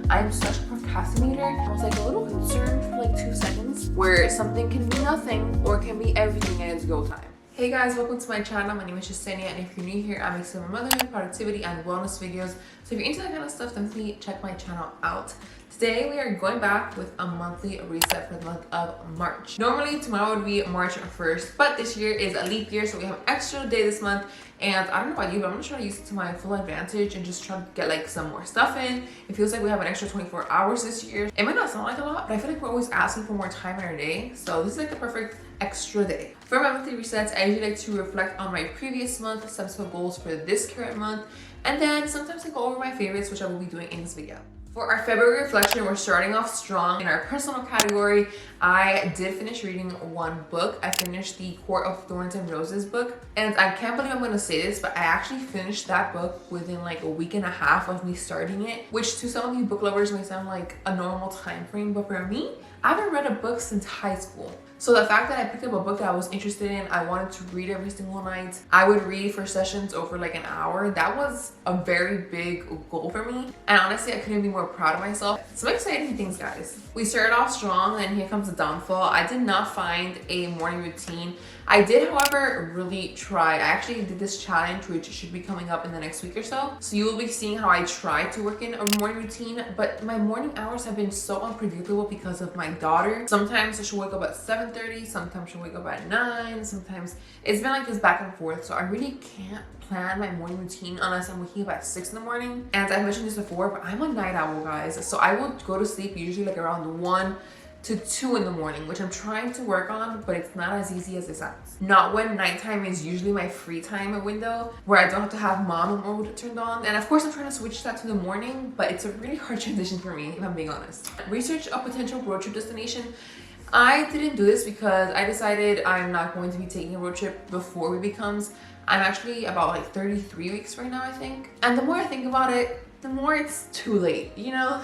I am such a procrastinator. I was like a little concerned for like 2 seconds where something can be nothing or can be everything and it's go time. Hey guys, welcome to my channel. My name is Saki, and if you're new here, I make some motherhood, productivity, and wellness videos. So if you're into that kind of stuff, then please check my channel out. Today we are going back with a monthly reset for the month of March. Normally tomorrow would be March 1st, but this year is a leap year, so we have an extra day this month. And I don't know about you, but I'm gonna try to use it to my full advantage and just try to get like some more stuff in. It feels like we have an extra 24 hours this year. It might not sound like a lot, but I feel like we're always asking for more time in our day. So this is like the perfect extra day. For my monthly resets, I usually like to reflect on my previous month, set some goals for this current month, and then sometimes I go over my favorites, which I will be doing in this video. For our February reflection, we're starting off strong. In our personal category, I did finish reading one book. I finished the Court of Thorns and Roses book. And I can't believe I'm gonna say this, but I actually finished that book within like a week and a half of me starting it, which to some of you book lovers may sound like a normal time frame, but for me, I haven't read a book since high school. So the fact that I picked up a book that I was interested in, I wanted to read every single night. I would read for sessions over like an hour. That was a very big goal for me. And honestly, I couldn't be more proud of myself. Some exciting things, guys. We started off strong, and here comes the downfall. I did not find a morning routine. I did, however, really try. I actually did this challenge, which should be coming up in the next week or so. So you will be seeing how I try to work in a morning routine, but my morning hours have been so unpredictable because of my daughter. Sometimes she'll wake up at 7:30, sometimes she'll wake up at 9, sometimes it's been like this back and forth. So I really can't plan my morning routine unless I'm waking up at 6 in the morning. And I mentioned this before, but I'm a night owl, guys. So I will go to sleep usually like around 1 to 2 in the morning, which I'm trying to work on, but it's not as easy as it sounds. Not when nighttime is usually my free time window where I don't have to have mom mode turned on. And of course I'm trying to switch that to the morning, but it's a really hard transition for me, if I'm being honest. Research a potential road trip destination. I didn't do this because I decided I'm not going to be taking a road trip before we becomes. I'm actually about like 33 weeks right now, I think. And the more I think about it, the more it's too late, you know?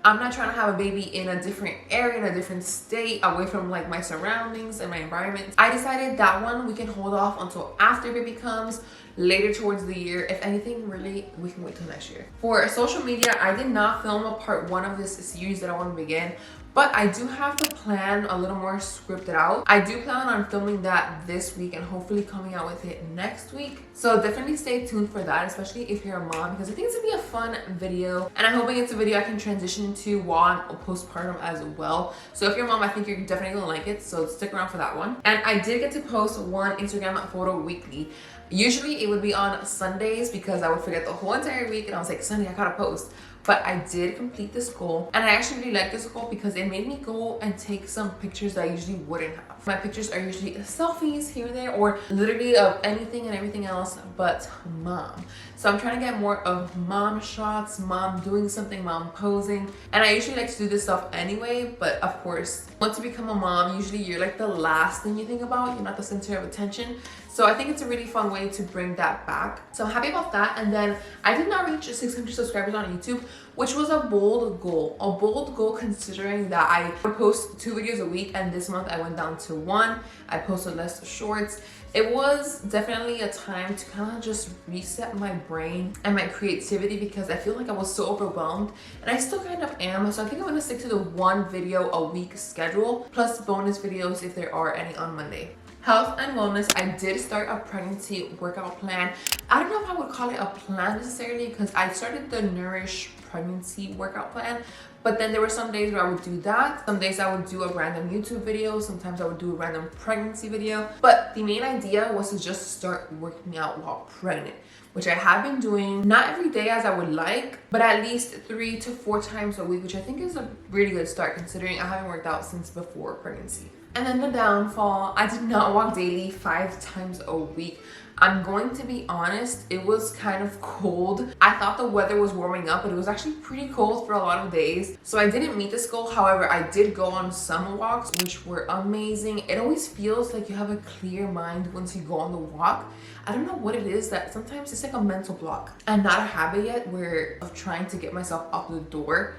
I'm not trying to have a baby in a different area, in a different state, away from like my surroundings and my environment. I decided that one we can hold off until after baby comes, later towards the year. If anything, really, we can wait till next year. For social media, I did not film a part 1 of this series that I want to begin, but I do have the plan a little more scripted out. I do plan on filming that this week and hopefully coming out with it next week. So definitely stay tuned for that, especially if you're a mom, because I think it's gonna be a fun video. And I'm hoping it's a video I can transition into while I'm postpartum as well. So if you're a mom, I think you're definitely gonna like it. So stick around for that one. And I did get to post one Instagram photo weekly. Usually it would be on Sundays because I would forget the whole entire week and I was like, Sunday, I gotta post. But I did complete this goal, and I actually really like this goal because it made me go and take some pictures that I usually wouldn't have. My pictures are usually selfies here and there, or literally of anything and everything else but mom. So I'm trying to get more of mom shots, mom doing something, mom posing. And I usually like to do this stuff anyway, but of course, once you become a mom, usually you're like the last thing you think about. You're not the center of attention. So I think it's a really fun way to bring that back. So I'm happy about that. And then I did not reach 600 subscribers on YouTube, which was a bold goal. A bold goal considering that I would post 2 videos a week, and this month I went down to 1. I posted less shorts. It was definitely a time to kind of just reset my brain and my creativity because I feel like I was so overwhelmed, and I still kind of am. So I think I'm gonna stick to the 1 video a week schedule plus bonus videos if there are any on Monday. Health and wellness, I did start a pregnancy workout plan. I don't know if I would call it a plan necessarily because I started the Nourish pregnancy workout plan, but then there were some days where I would do that. Some days I would do a random YouTube video. Sometimes I would do a random pregnancy video. But the main idea was to just start working out while pregnant, which I have been doing, not every day as I would like, but at least 3 to 4 times a week, which I think is a really good start considering I haven't worked out since before pregnancy. And then the downfall, I did not walk daily 5 times a week. I'm going to be honest, it was kind of cold. I thought the weather was warming up, but it was actually pretty cold for a lot of days. So I didn't meet this goal. However, I did go on some walks, which were amazing. It always feels like you have a clear mind once you go on the walk. I don't know what it is that sometimes it's like a mental block and not a habit yet where of trying to get myself out the door.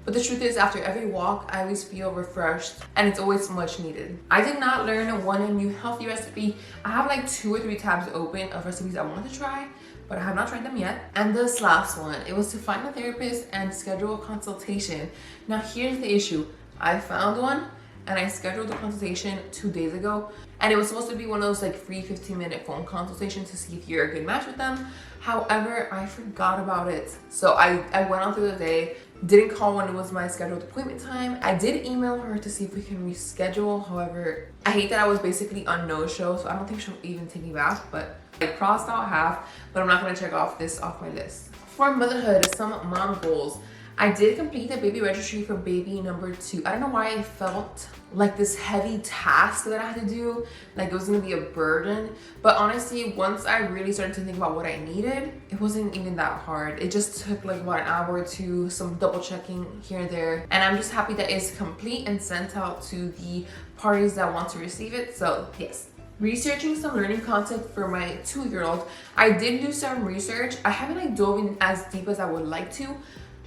But the truth is, after every walk, I always feel refreshed, and it's always much needed. I did not learn one new healthy recipe. I have like 2 or 3 tabs open of recipes I want to try, but I have not tried them yet. And this last one, it was to find a therapist and schedule a consultation. Now here's the issue. I found one and I scheduled the consultation 2 days ago, and it was supposed to be one of those like free 15-minute phone consultations to see if you're a good match with them. However, I forgot about it. So I went on through the day, didn't call when it was my scheduled appointment time. I did email her to see if we can reschedule. However, I hate that I was basically on no-show, so I don't think she'll even take me back, but I crossed out half, but I'm not gonna check off this off my list. For motherhood, some mom goals. I did complete the baby registry for baby number 2. I don't know why I felt like this heavy task that I had to do, like it was gonna be a burden. But honestly, once I really started to think about what I needed, it wasn't even that hard. It just took like about an hour or two, some double checking here and there. And I'm just happy that it's complete and sent out to the parties that want to receive it. So yes. Researching some learning content for my 2-year-old. I did do some research. I haven't like dove in as deep as I would like to,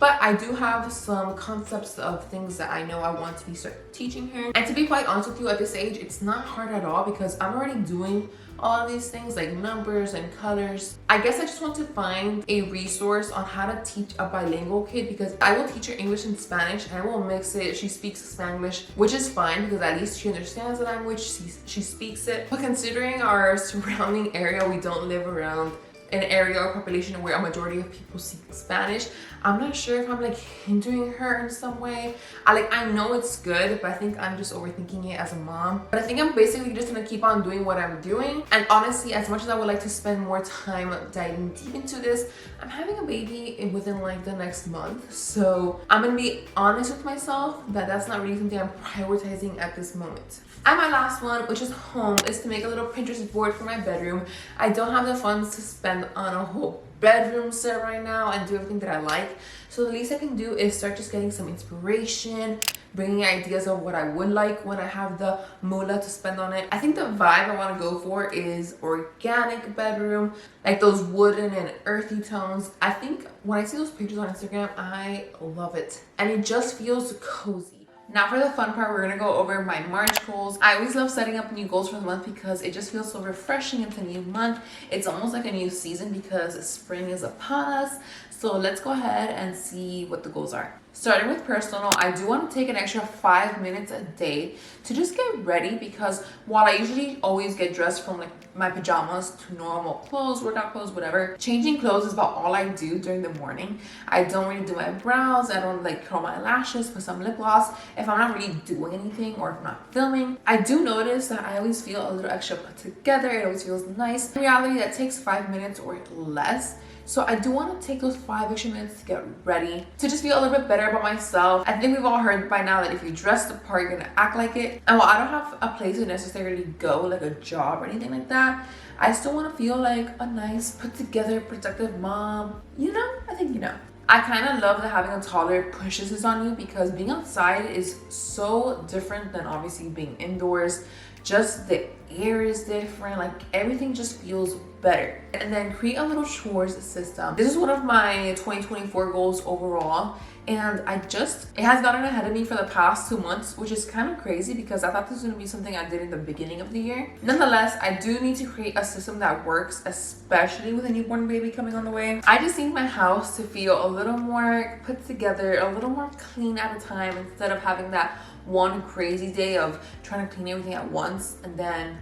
but I do have some concepts of things that I know I want to be teaching her. And to be quite honest with you, at this age, it's not hard at all because I'm already doing all of these things like numbers and colors. I guess I just want to find a resource on how to teach a bilingual kid, because I will teach her English and Spanish and I will mix it. She speaks Spanglish, which is fine because at least she understands the language, she speaks it. But considering our surrounding area, we don't live around an area or population where a majority of people speak Spanish. I'm not sure if I'm like hindering her in some way. I know it's good, but I think I'm just overthinking it as a mom. But I think I'm basically just gonna keep on doing what I'm doing. And honestly, as much as I would like to spend more time diving deep into this, I'm having a baby within like the next month. So I'm gonna be honest with myself that that's not really something I'm prioritizing at this moment. And my last one, which is home, is to make a little Pinterest board for my bedroom. I don't have the funds to spend on a whole bedroom set right now and do everything that I like. So the least I can do is start just getting some inspiration, bringing ideas of what I would like when I have the moolah to spend on it. I think the vibe I want to go for is organic bedroom, like those wooden and earthy tones. I think when I see those pictures on Instagram, I love it. And it just feels cozy. Now for the fun part, we're gonna go over my March goals. I always love setting up new goals for the month because it just feels so refreshing. It's a new month. It's almost like a new season because spring is upon us. So let's go ahead and see what the goals are. Starting with personal, I do want to take an extra 5 minutes a day to just get ready, because while I usually always get dressed from like my pajamas to normal clothes, workout clothes, whatever, changing clothes is about all I do during the morning. I don't really do my brows. I don't like curl my lashes, put some lip gloss if I'm not really doing anything or if I'm not filming. I do notice that I always feel a little extra put together. It always feels nice. In reality, that takes 5 minutes or less. So I do want to take those 5 extra minutes to get ready, to just feel a little bit better about myself. I think we've all heard by now that if you dress the part, you're gonna act like it. And while I don't have a place to necessarily go, like a job or anything like that, I still want to feel like a nice, put together, productive mom. You know? I think you know. I kind of love that having a toddler pushes this on you, because being outside is so different than obviously being indoors. Just the air is different, like everything just feels better. And then create a little chores system. This is one of my 2024 goals overall, and it has gotten ahead of me for the past 2 months, which is kind of crazy because I thought this was going to be something I did in the beginning of the year. Nonetheless, I do need to create a system that works, especially with a newborn baby coming on the way. I just need my house to feel a little more put together, a little more clean at a time, instead of having that one crazy day of trying to clean everything at once and then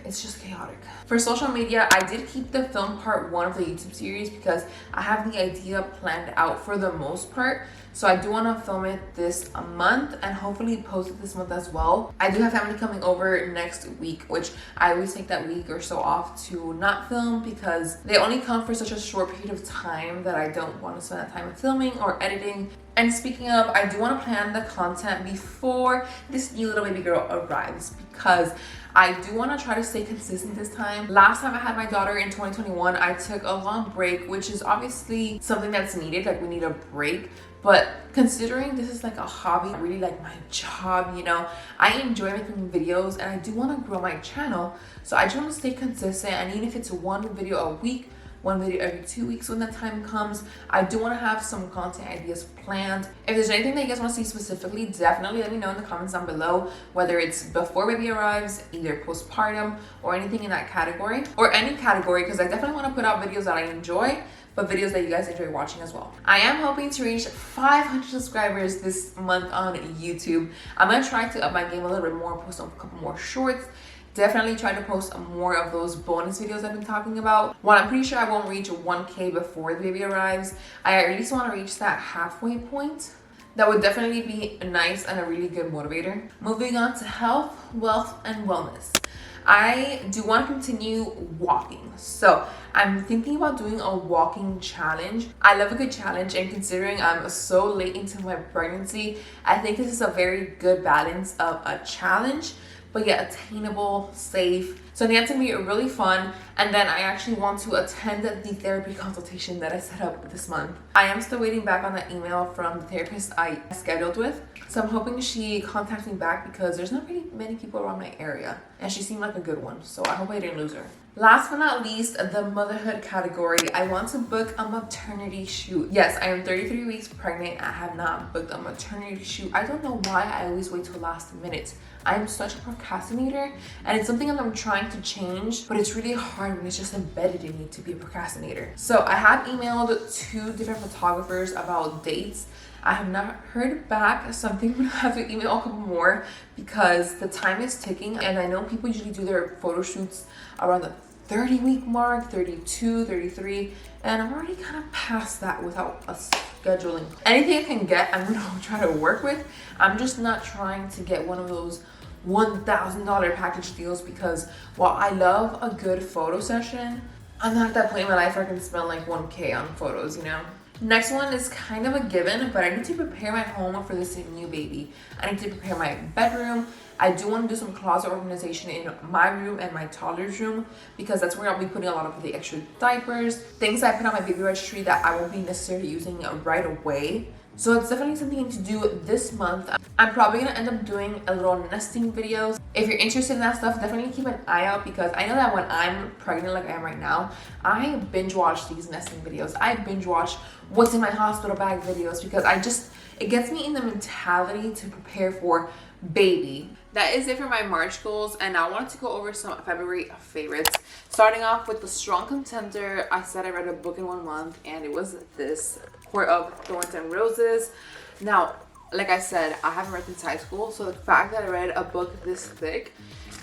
it's just chaotic. For social media, I did keep the film part 1 of the YouTube series because I have the idea planned out for the most part. So I do want to film it this month and hopefully post it this month as well. I do have family coming over next week, which I always take that week or so off to not film because they only come for such a short period of time that I don't want to spend that time filming or editing. And speaking of, I do want to plan the content before this new little baby girl arrives, because I do want to try to stay consistent this time. Last time I had my daughter in 2021, I took a long break, which is obviously something that's needed, like we need a break. But considering this is like a hobby, really like my job, you know, I enjoy making videos and I do want to grow my channel. So I just want to stay consistent, and even if it's 1 video a week, one video every 2 weeks when that time comes. I do want to have some content ideas planned. If there's anything that you guys want to see specifically, definitely let me know in the comments down below, whether it's before baby arrives, either postpartum, or anything in that category, or any category, because I definitely want to put out videos that I enjoy, but videos that you guys enjoy watching as well. I am hoping to reach 500 subscribers this month on YouTube. I'm gonna try to up my game a little bit more, post a couple more shorts. Definitely try to post more of those bonus videos I've been talking about. Well, I'm pretty sure I won't reach 1K before the baby arrives. I at least want to reach that halfway point. That would definitely be nice and a really good motivator. Moving on to health, wealth, and wellness. I do want to continue walking. So I'm thinking about doing a walking challenge. I love a good challenge, and considering I'm so late into my pregnancy, I think this is a very good balance of a challenge, but yet attainable, safe. So that's gonna be really fun. And then I actually want to attend the therapy consultation that I set up this month. I am still waiting back on that email from the therapist I scheduled with. So I'm hoping she contacts me back, because there's not really many people around my area, and she seemed like a good one. So I hope I didn't lose her. Last but not least, the motherhood category. I want to book a maternity shoot. Yes, I am 33 weeks pregnant. I have not booked a maternity shoot. I don't know why I always wait till last minute. I am such a procrastinator, and it's something that I'm trying to change, but it's really hard when it's just embedded in me to be a procrastinator. So I have emailed 2 different photographers about dates. I have not heard back, so I'm thinking I'm gonna have to email a couple more, because the time is ticking, and I know people usually do their photo shoots around the 30-week mark, 32, 33, and I'm already kind of past that without a scheduling. Anything I can get, I'm gonna try to work with. I'm just not trying to get one of those $1,000 package deals, because while I love a good photo session, I'm not at that point in my life where I can spend like 1K on photos, you know? Next one is kind of a given, but I need to prepare my home for this new baby. I need to prepare my bedroom. I do want to do some closet organization in my room and my toddler's room, because that's where I'll be putting a lot of the extra diapers, things I put on my baby registry that I won't be necessarily using right away. So it's definitely something I need to do this month. I'm probably gonna end up doing a little nesting videos. If you're interested in that stuff, definitely keep an eye out, because I know that when I'm pregnant like I am right now, I binge watch these nesting videos. I binge watch what's in my hospital bag videos, because it gets me in the mentality to prepare for baby. That is it for my March goals, and I wanted to go over some February favorites. Starting off with the strong contender, I said I read a book in 1 month, and it was this, Court of Thorns and Roses. Now, like I said, I haven't read since high school, so the fact that I read a book this thick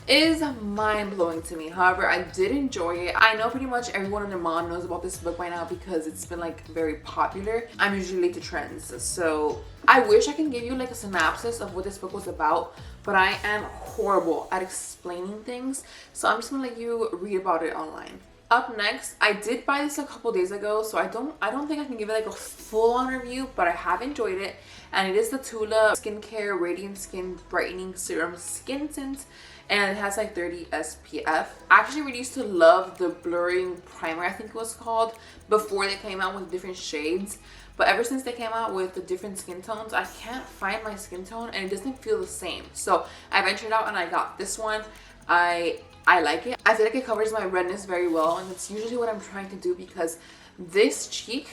is mind-blowing to me. However, I did enjoy it. I know pretty much everyone and their mom knows about this book by now, because it's been like very popular. I'm usually late to trends, so I wish I can give you like a synopsis of what this book was about, but I am horrible at explaining things, so I'm just gonna let you read about it online. Up next, I did buy this a couple days ago, so I don't think I can give it like a full-on review, but I have enjoyed it, and it is the Tula Skincare Radiant Skin Brightening Serum Skin Tint, and it has like 30 SPF. I actually really used to love the blurring primer, I think it was called, before they came out with different shades, but ever since they came out with the different skin tones, I can't find my skin tone, and it doesn't feel the same. So I ventured out and I got this one. I like it. I feel like it covers my redness very well, and it's usually what I'm trying to do, because this cheek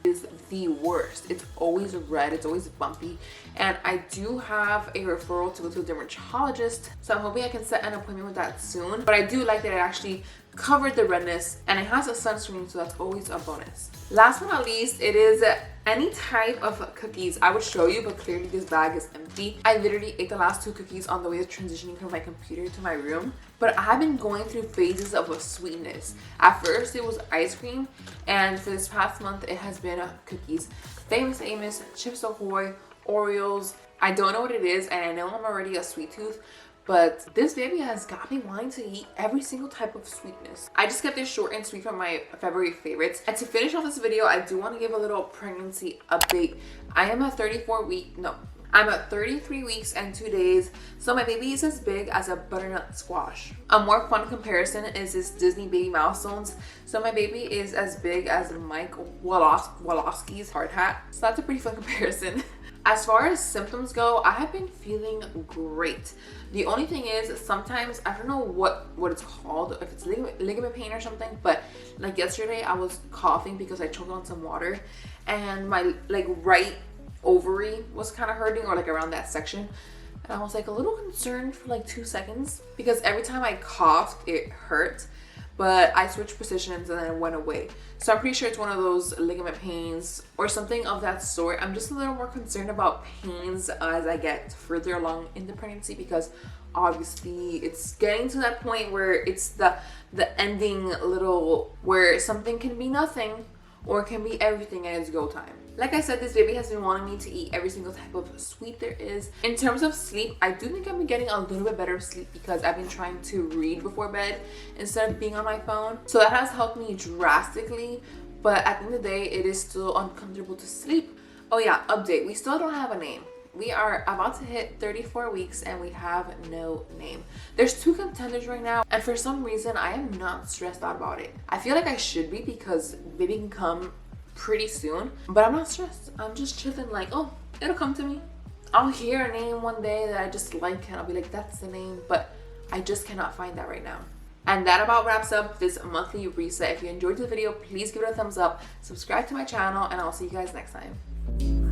is the worst. It's always red, it's always bumpy, and I do have a referral to go to a dermatologist, so I'm hoping I can set an appointment with that soon. But I do like that it actually covered the redness, and it has a sunscreen, so that's always a bonus. Last but not least, it is any type of cookies. I would show you, but clearly this bag is empty. I literally ate the last 2 cookies on the way to transitioning from my computer to my room, but I have been going through phases of a sweetness. At first it was ice cream, and for this past month it has been cookies. Famous Amos, Chips Ahoy, Oreos. I don't know what it is, and I know I'm already a sweet tooth, but this baby has got me wanting to eat every single type of sweetness. I just kept this short and sweet from my February favorites. And to finish off this video, I do want to give a little pregnancy update. I am a I'm at 33 weeks and 2 days, so my baby is as big as a butternut squash. A more fun comparison is this Disney baby milestones. So my baby is as big as Mike Wazowski's hard hat. So that's a pretty fun comparison. As far as symptoms go, I have been feeling great. The only thing is sometimes, I don't know what it's called, if it's ligament pain or something, but like yesterday I was coughing because I choked on some water and my like right ovary was kind of hurting, or like around that section, and I was like a little concerned for like 2 seconds because every time I coughed it hurt, but I switched positions and then it went away. So I'm pretty sure it's one of those ligament pains or something of that sort. I'm just a little more concerned about pains as I get further along in the pregnancy, because obviously it's getting to that point where it's the ending little where something can be nothing or it can be everything and it's go time. Like I said, this baby has been wanting me to eat every single type of sweet there is. In terms of sleep, I do think I've been getting a little bit better sleep because I've been trying to read before bed instead of being on my phone. So that has helped me drastically, but at the end of the day, it is still uncomfortable to sleep. Oh yeah, update. We still don't have a name. We are about to hit 34 weeks and we have no name. There's 2 contenders right now, and for some reason, I am not stressed out about it. I feel like I should be because baby can come pretty soon, but I'm not stressed. I'm just chilling like, oh, it'll come to me. I'll hear a name one day that I just like and I'll be like, that's the name, but I just cannot find that right now. And that about wraps up this monthly reset. If you enjoyed the video, please give it a thumbs up, subscribe to my channel, and I'll see you guys next time.